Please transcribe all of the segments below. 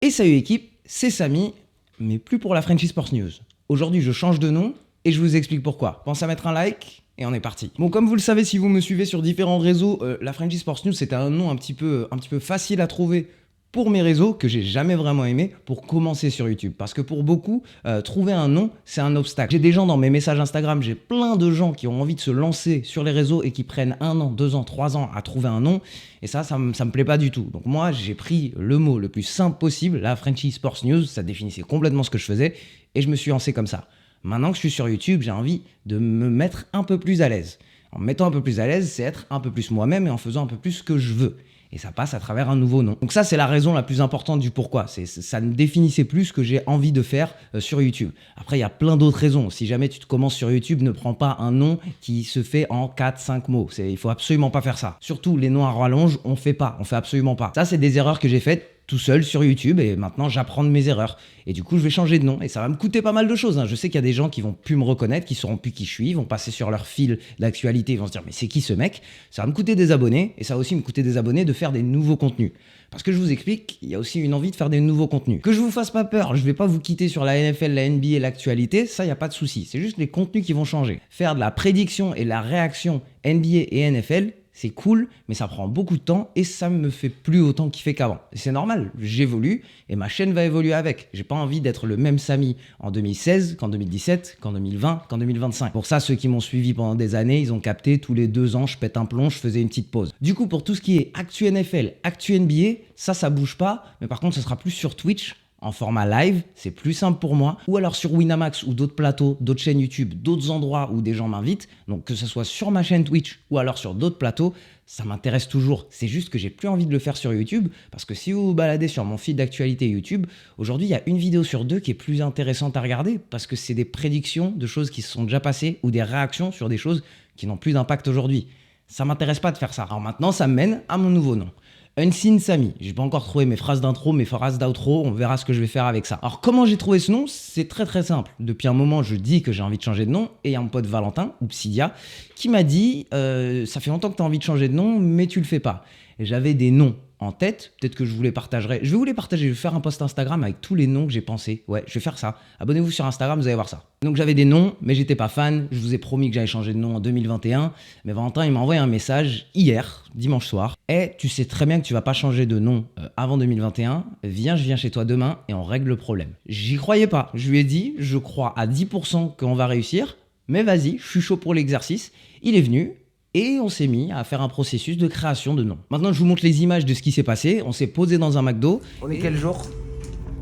Et salut équipe, c'est Samy, mais plus pour la Frenchy Sports News. Aujourd'hui, je change de nom et je vous explique pourquoi. Pensez à mettre un like et on est parti. Bon, comme vous le savez, si vous me suivez sur différents réseaux, la Frenchy Sports News, c'était un nom un petit peu facile à trouver pour mes réseaux, que j'ai jamais vraiment aimé, pour commencer sur YouTube. Parce que pour beaucoup, trouver un nom, c'est un obstacle. J'ai des gens dans mes messages Instagram, j'ai plein de gens qui ont envie de se lancer sur les réseaux et qui prennent 1 an, 2 ans, 3 ans à trouver un nom. Et ça me plaît pas du tout. Donc moi, j'ai pris le mot le plus simple possible, la Frenchy Sports News, ça définissait complètement ce que je faisais, et je me suis lancé comme ça. Maintenant que je suis sur YouTube, j'ai envie de me mettre un peu plus à l'aise. En me mettant un peu plus à l'aise, c'est être un peu plus moi-même et en faisant un peu plus ce que je veux. Et ça passe à travers un nouveau nom. Donc ça, c'est la raison la plus importante du pourquoi. Ça me définissait plus ce que j'ai envie de faire sur YouTube. Après, il y a plein d'autres raisons. Si jamais tu te commences sur YouTube, ne prends pas un nom qui se fait en 4-5 mots. Il faut absolument pas faire ça. Surtout, les noms à rallonge, on fait absolument pas. Ça, c'est des erreurs que j'ai faites tout seul sur YouTube et maintenant j'apprends de mes erreurs. Et du coup, je vais changer de nom et ça va me coûter pas mal de choses. Je sais qu'il y a des gens qui vont plus me reconnaître, qui sauront plus qui je suis, ils vont passer sur leur fil d'actualité, ils vont se dire mais c'est qui ce mec? Ça va me coûter des abonnés et ça va aussi me coûter des abonnés de faire des nouveaux contenus. Parce que je vous explique, il y a aussi une envie de faire des nouveaux contenus. Que je vous fasse pas peur, je vais pas vous quitter sur la NFL, la NBA, l'actualité, ça y a pas de souci. C'est juste les contenus qui vont changer. Faire de la prédiction et de la réaction NBA et NFL, c'est cool, mais ça prend beaucoup de temps et ça me fait plus autant kiffer qu'avant. C'est normal, j'évolue et ma chaîne va évoluer avec. J'ai pas envie d'être le même Samy en 2016 qu'en 2017, qu'en 2020, qu'en 2025. Pour ça, ceux qui m'ont suivi pendant des années, ils ont capté tous les 2 ans, je pète un plomb, je faisais une petite pause. Du coup, pour tout ce qui est actu NFL, actu NBA, ça bouge pas, mais par contre, ce sera plus sur Twitch. En format live, c'est plus simple pour moi. Ou alors sur Winamax ou d'autres plateaux, d'autres chaînes YouTube, d'autres endroits où des gens m'invitent. Donc que ce soit sur ma chaîne Twitch ou alors sur d'autres plateaux, ça m'intéresse toujours. C'est juste que j'ai plus envie de le faire sur YouTube parce que si vous vous baladez sur mon feed d'actualité YouTube, aujourd'hui il y a une vidéo sur 2 qui est plus intéressante à regarder parce que c'est des prédictions de choses qui se sont déjà passées ou des réactions sur des choses qui n'ont plus d'impact aujourd'hui. Ça m'intéresse pas de faire ça. Alors maintenant, ça me mène à mon nouveau nom. Unseen Samy. J'ai pas encore trouvé mes phrases d'intro, mes phrases d'outro, on verra ce que je vais faire avec ça. Alors comment j'ai trouvé ce nom? C'est très très simple. Depuis un moment, je dis que j'ai envie de changer de nom et il y a mon pote Valentin, ou Psydia, qui m'a dit ça fait longtemps que tu as envie de changer de nom, mais tu le fais pas. Et j'avais des noms en tête, peut-être que je vous les partagerai. Je vais vous les partager, je vais faire un post Instagram avec tous les noms que j'ai pensé. Ouais, je vais faire ça. Abonnez-vous sur Instagram, vous allez voir ça. Donc j'avais des noms, mais j'étais pas fan. Je vous ai promis que j'allais changer de nom en 2021. Mais Valentin, il m'a envoyé un message hier, dimanche soir. Et tu sais très bien que tu vas pas changer de nom avant 2021. Viens, je viens chez toi demain et on règle le problème. J'y croyais pas. Je lui ai dit, je crois à 10% qu'on va réussir. Mais vas-y, je suis chaud pour l'exercice. Il est venu. Et on s'est mis à faire un processus de création de nom. Maintenant, je vous montre les images de ce qui s'est passé. On s'est posé dans un McDo. On est quel jour?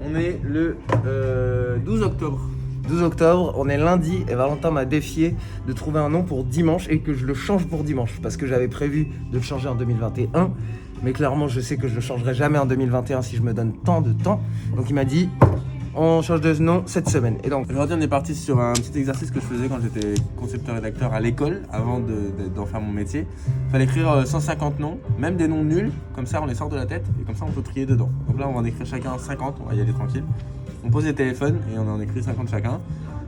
On est le 12 octobre. 12 octobre, on est lundi et Valentin m'a défié de trouver un nom pour dimanche et que je le change pour dimanche. Parce que j'avais prévu de le changer en 2021. Mais clairement, je sais que je le changerai jamais en 2021 si je me donne tant de temps. Donc il m'a dit... on change de nom cette semaine. Et donc aujourd'hui on est parti sur un petit exercice que je faisais quand j'étais concepteur-rédacteur à l'école avant d'en faire mon métier. Il fallait écrire 150 noms, même des noms nuls, comme ça on les sort de la tête et comme ça on peut trier dedans. Donc là on va en écrire chacun 50, on va y aller tranquille. On pose les téléphones et on en écrit 50 chacun.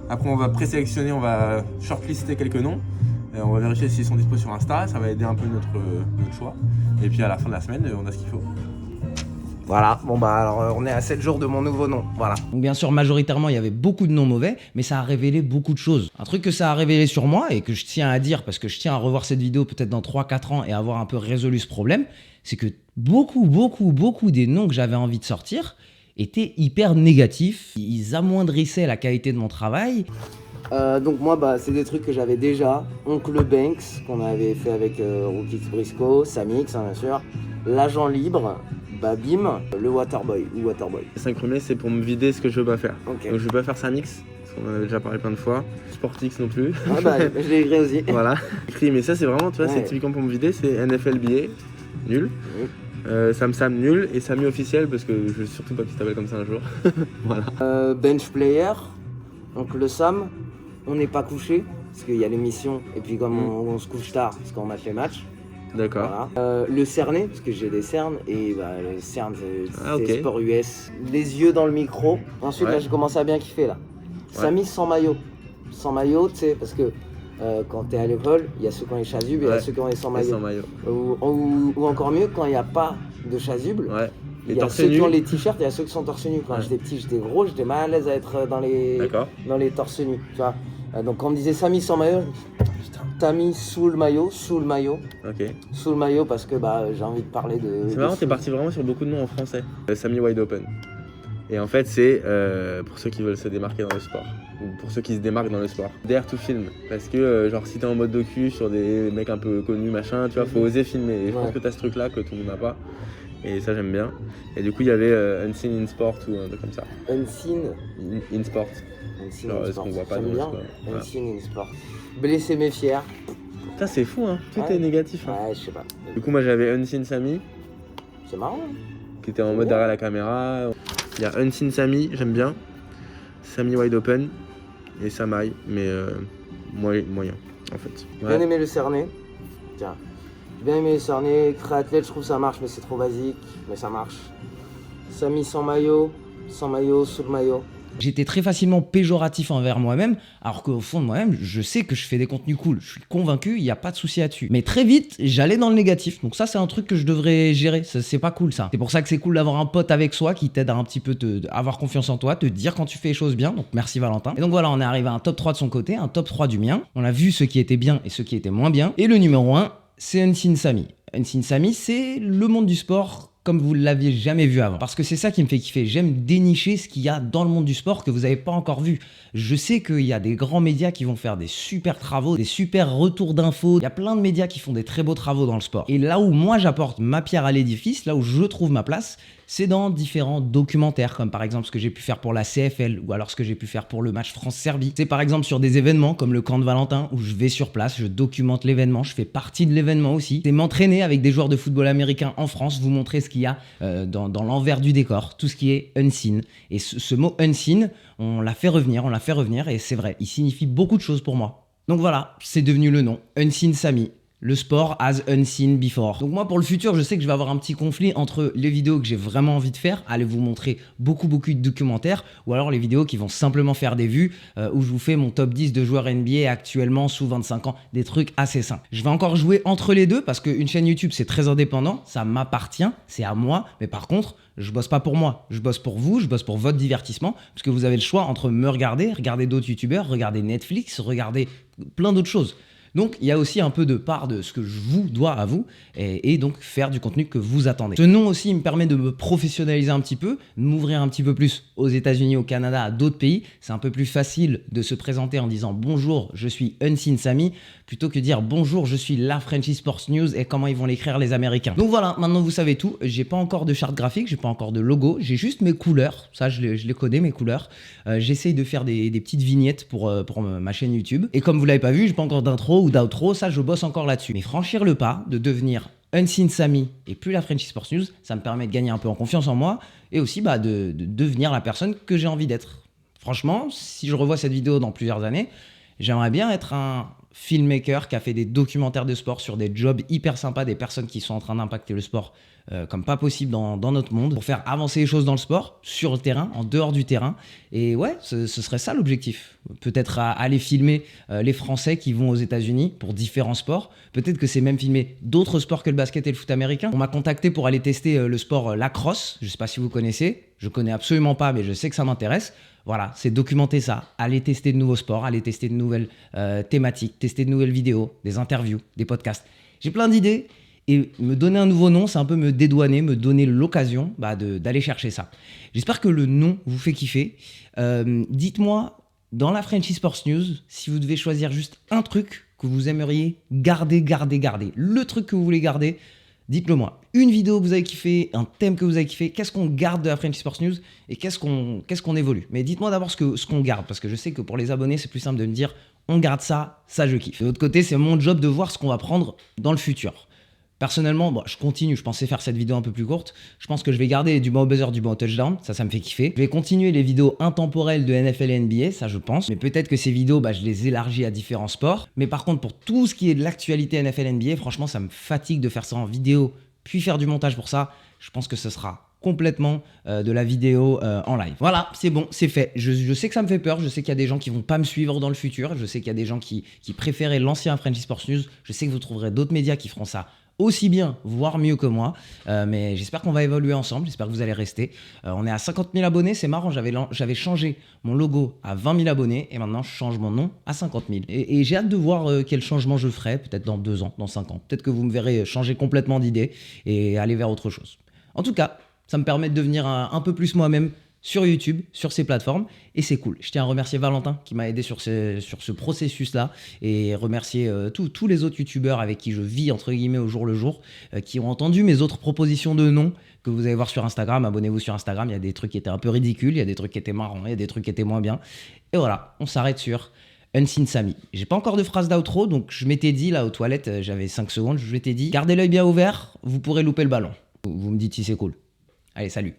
Après on va présélectionner, on va shortlister quelques noms. Et on va vérifier s'ils sont dispo sur Insta, ça va aider un peu notre choix. Et puis à la fin de la semaine on a ce qu'il faut. Voilà, bon bah alors on est à 7 jours de mon nouveau nom, voilà. Donc bien sûr, majoritairement, il y avait beaucoup de noms mauvais, mais ça a révélé beaucoup de choses. Un truc que ça a révélé sur moi et que je tiens à dire, parce que je tiens à revoir cette vidéo peut-être dans 3-4 ans et avoir un peu résolu ce problème, c'est que beaucoup des noms que j'avais envie de sortir étaient hyper négatifs. Ils amoindrissaient la qualité de mon travail. Donc moi, c'est des trucs que j'avais déjà. Oncle Banks, qu'on avait fait avec Rookix Briscoe, Samix, bien sûr. L'agent libre. Bim, le Waterboy ou Waterboy. Les 5 premiers, c'est pour me vider ce que je veux pas faire. Okay. Donc je veux pas faire Samix, parce qu'on en avait déjà parlé plein de fois. Sportix non plus. Ah je l'ai écrit aussi. Voilà, écrit, mais ça c'est vraiment, tu vois, c'est typiquement pour me vider, c'est NFLBA, nul. Sam nul et Samy officiel parce que je veux surtout pas qu'il s'appelle comme ça un jour. Voilà. Bench player, donc le Sam, on n'est pas couché parce qu'il y a l'émission et puis comme on se couche tard parce qu'on match les matchs. D'accord. Voilà. Le cerné, parce que j'ai des cernes, et le cerne c'est sport US. Les yeux dans le micro. Ensuite là j'ai commencé à bien kiffer là. Samy sans maillot. Sans maillot, tu sais, parce que quand t'es à l'école, il y a ceux qui ont les chasubles et il y a ceux qui ont les sans maillot. Sans maillot. Ou encore mieux, quand il n'y a pas de chasuble, Les Il y a torse ceux qui nus. ont les t-shirts et il y a ceux qui sont torse nu. Quand Ouais. j'étais petit, j'étais gros, j'étais mal à l'aise à être dans les torse nus, tu vois. Donc quand on me disait Samy sans maillot, je me dis, putain, Samy sous le maillot, Ok. parce que j'ai envie de parler de... C'est marrant, de t'es parti vraiment sur beaucoup de noms en français. Samy Wide Open. Et en fait, c'est pour ceux qui veulent se démarquer dans le sport. Ou pour ceux qui se démarquent dans le sport. Dare to film. Parce que, genre, si t'es en mode docu sur des mecs un peu connus, machin, tu vois, faut oser filmer. Et je pense que t'as ce truc-là que tout le monde n'a pas. Et ça, j'aime bien. Et du coup, il y avait Unseen in Sport ou un truc comme ça. Unseen In Sport. Genre, in ce Sport. qu'on voit pas J'aime dans le bien. sport. Voilà. Unseen in Sport. Blessé mais fier. Ça, c'est fou, hein. Tout Ouais. est négatif. Hein. Ouais, je sais pas. Du coup, moi, j'avais Unseen Samy, C'est marrant. Hein. qui était en mode derrière la caméra. Il y a Unseen Samy, j'aime bien. Samy Wide Open et Samaï, mais moyen en fait. J'ai bien aimé le cerné. Tiens. J'ai bien aimé le cerné. Créathlète, je trouve ça marche, mais c'est trop basique. Mais ça marche. Samy sans maillot, sous le maillot. J'étais très facilement péjoratif envers moi-même, alors qu'au fond de moi-même, je sais que je fais des contenus cool. Je suis convaincu, il n'y a pas de souci là-dessus. Mais très vite, j'allais dans le négatif. Donc ça, c'est un truc que je devrais gérer. C'est pas cool, ça. C'est pour ça que c'est cool d'avoir un pote avec soi qui t'aide à un petit peu avoir confiance en toi, te dire quand tu fais les choses bien. Donc merci Valentin. Et donc voilà, on est arrivé à un top 3 de son côté, un top 3 du mien. On a vu ce qui était bien et ce qui était moins bien. Et le numéro 1, c'est Unseen Samy. Unseen Samy, c'est le monde du sport comme vous ne l'aviez jamais vu avant. Parce que c'est ça qui me fait kiffer. J'aime dénicher ce qu'il y a dans le monde du sport que vous n'avez pas encore vu. Je sais qu'il y a des grands médias qui vont faire des super travaux, des super retours d'infos. Il y a plein de médias qui font des très beaux travaux dans le sport. Et là où moi j'apporte ma pierre à l'édifice, là où je trouve ma place, c'est dans différents documentaires, comme par exemple ce que j'ai pu faire pour la CFL ou alors ce que j'ai pu faire pour le match France-Serbie. C'est par exemple sur des événements comme le camp de Valentin où je vais sur place, je documente l'événement, je fais partie de l'événement aussi. C'est m'entraîner avec des joueurs de football américain en France, vous montrer ce qu'il y a dans l'envers du décor, tout ce qui est unseen. Et ce mot unseen, on l'a fait revenir et c'est vrai, il signifie beaucoup de choses pour moi. Donc voilà, c'est devenu le nom, Unseen Samy. Le sport as unseen before. Donc moi pour le futur, je sais que je vais avoir un petit conflit entre les vidéos que j'ai vraiment envie de faire, aller vous montrer beaucoup de documentaires, ou alors les vidéos qui vont simplement faire des vues, où je vous fais mon top 10 de joueurs NBA actuellement sous 25 ans, des trucs assez simples. Je vais encore jouer entre les deux parce qu'une chaîne YouTube c'est très indépendant, ça m'appartient, c'est à moi, mais par contre je bosse pas pour moi, je bosse pour vous, je bosse pour votre divertissement, parce que vous avez le choix entre me regarder d'autres youtubeurs, regarder Netflix, regarder plein d'autres choses. Donc, il y a aussi un peu de part de ce que je vous dois à vous et donc faire du contenu que vous attendez. Ce nom aussi me permet de me professionnaliser un petit peu, de m'ouvrir un petit peu plus aux États-Unis, au Canada, à d'autres pays. C'est un peu plus facile de se présenter en disant bonjour, je suis Unseen Samy, plutôt que dire bonjour, je suis la Frenchy Sports News et comment ils vont l'écrire les Américains. Donc voilà, maintenant vous savez tout. J'ai pas encore de charte graphique, j'ai pas encore de logo, j'ai juste mes couleurs. Ça, je les connais, mes couleurs. J'essaye de faire des petites vignettes pour ma chaîne YouTube. Et comme vous l'avez pas vu, j'ai pas encore d'intro ou d'outro, ça je bosse encore là-dessus. Mais franchir le pas de devenir Unseen Samy et plus la Frenchy Sports News, ça me permet de gagner un peu en confiance en moi et aussi de devenir la personne que j'ai envie d'être. Franchement, si je revois cette vidéo dans plusieurs années, j'aimerais bien être un filmmaker qui a fait des documentaires de sport sur des jobs hyper sympas, des personnes qui sont en train d'impacter le sport comme pas possible dans notre monde, pour faire avancer les choses dans le sport, sur le terrain, en dehors du terrain. Et ouais, ce serait ça l'objectif. Peut-être aller filmer les Français qui vont aux États-Unis pour différents sports. Peut-être que c'est même filmer d'autres sports que le basket et le foot américain. On m'a contacté pour aller tester le sport lacrosse. Je sais pas si vous connaissez. Je connais absolument pas, mais je sais que ça m'intéresse. Voilà, c'est documenter ça, aller tester de nouveaux sports, aller tester de nouvelles thématiques, tester de nouvelles vidéos, des interviews, des podcasts. J'ai plein d'idées et me donner un nouveau nom, c'est un peu me dédouaner, me donner l'occasion d'aller chercher ça. J'espère que le nom vous fait kiffer. Dites-moi, dans la Frenchy Sports News, si vous devez choisir juste un truc que vous aimeriez garder, le truc que vous voulez garder, dites-le moi. Une vidéo que vous avez kiffé, un thème que vous avez kiffé, qu'est-ce qu'on garde de la Frenchy Sports News et qu'est-ce qu'on évolue. Mais dites-moi d'abord ce qu'on garde, parce que je sais que pour les abonnés, c'est plus simple de me dire on garde ça, ça je kiffe. De l'autre côté, c'est mon job de voir ce qu'on va prendre dans le futur. Personnellement, je continue, je pensais faire cette vidéo un peu plus courte. Je pense que je vais garder du bon au buzzer, du bon au touchdown, ça me fait kiffer. Je vais continuer les vidéos intemporelles de NFL et NBA, ça je pense. Mais peut-être que ces vidéos, je les élargis à différents sports. Mais par contre, pour tout ce qui est de l'actualité NFL et NBA, franchement, ça me fatigue de faire ça en vidéo, puis faire du montage pour ça. Je pense que ce sera complètement de la vidéo en live. Voilà, c'est bon, c'est fait. Je sais que ça me fait peur, je sais qu'il y a des gens qui vont pas me suivre dans le futur, je sais qu'il y a des gens qui préféraient l'ancien Frenchy Sports News, je sais que vous trouverez d'autres médias qui feront ça aussi bien, voire mieux que moi. Mais j'espère qu'on va évoluer ensemble, j'espère que vous allez rester. On est à 50 000 abonnés, c'est marrant, j'avais changé mon logo à 20 000 abonnés et maintenant je change mon nom à 50 000. Et j'ai hâte de voir quel changement je ferai, peut-être dans 2 ans, dans 5 ans. Peut-être que vous me verrez changer complètement d'idée et aller vers autre chose. En tout cas, ça me permet de devenir un peu plus moi-même sur YouTube, sur ces plateformes, et c'est cool. Je tiens à remercier Valentin qui m'a aidé sur ce processus-là, et remercier tous les autres youtubeurs avec qui je vis entre guillemets au jour le jour, qui ont entendu mes autres propositions de noms que vous allez voir sur Instagram. Abonnez-vous sur Instagram, il y a des trucs qui étaient un peu ridicules, il y a des trucs qui étaient marrants, il y a des trucs qui étaient moins bien. Et voilà, on s'arrête sur Unseen Samy. J'ai pas encore de phrase d'outro, donc je m'étais dit là aux toilettes, j'avais 5 secondes, je m'étais dit, gardez l'œil bien ouvert, vous pourrez louper le ballon. Vous me dites si c'est cool. Allez, salut.